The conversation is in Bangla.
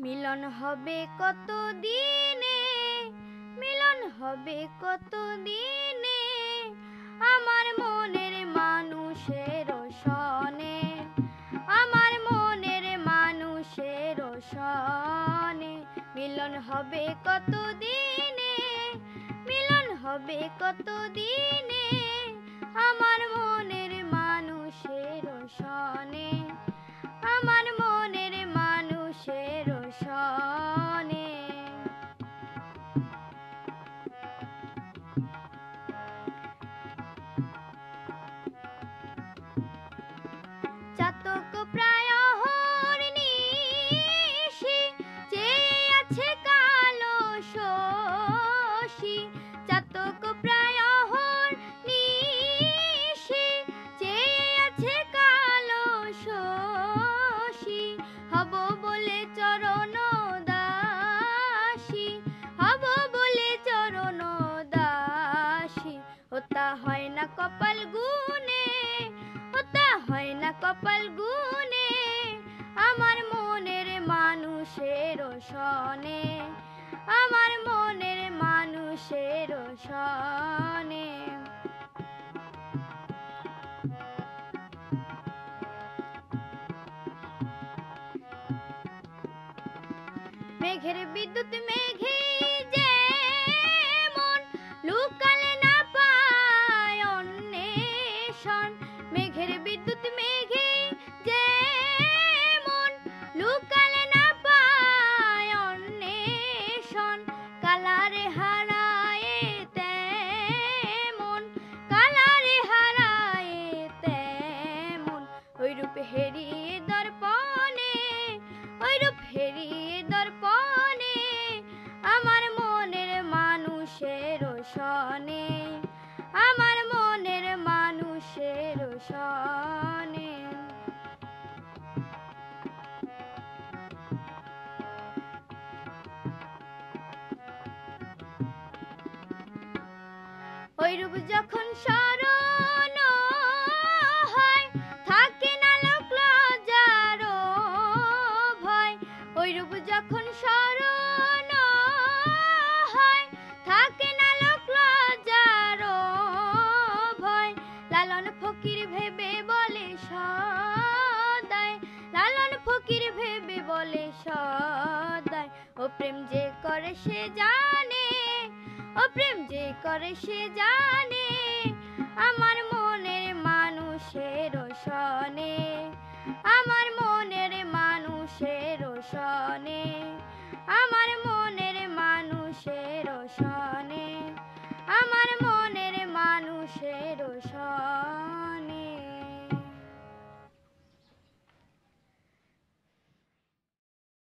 মিলন হবে কত দিনে, মিলন হবে কত দিনে, আমার মনের মানুষের সনে, আমার মনের মানুষের সনে। মিলন হবে কত দিনে, মিলন হবে কত দিনে, আমার মনের মানুষের সনে, আমার মনের মানুষের সনে। চাতক প্রায় অহর্নিশি চেয়ে আছে কালো শশী, চাতক প্রায় অহর্নিশি চেয়ে আছে কালো শশী। হব বলে চরণ দাসী, হব বলে চরণ দাসী, ওটা হয় না কপাল গুনে, ওটা হয় না কপাল গুনে, আমার মনের মানুষের সনে, আমার মনের মানুষের সনে। মেঘের বিদ্যুৎ মেঘে যেমন লুকালে না পায় অন্বেষণ, মেঘের বিদ্যুৎ মেঘে যেমন লুকালে না পায় অন্বেষণ, কালারে হারায় তেমন, কালারে হারায় তেমন, ওইরূপ হেরিয়ে দর্পণে, ওইরূপ হেরিয়ে দর্পণে, আমার মনের মানুষের সনে, আমার মনের মানুষের সনে। ওইরূপ যখন স্মরণ হয় থাকে না লোক লজ্জার ভয়, ওইরূপ যখন স্মরণ হয় থাকে না লোক লজ্জার ভয়। লালন ফকির ভেবে বলে সদাই, লালন ফকির ভেবে বলে সদাই, ও প্রেম যে করে সে জানে, ও প্রেম যে করে সে জানে, আমার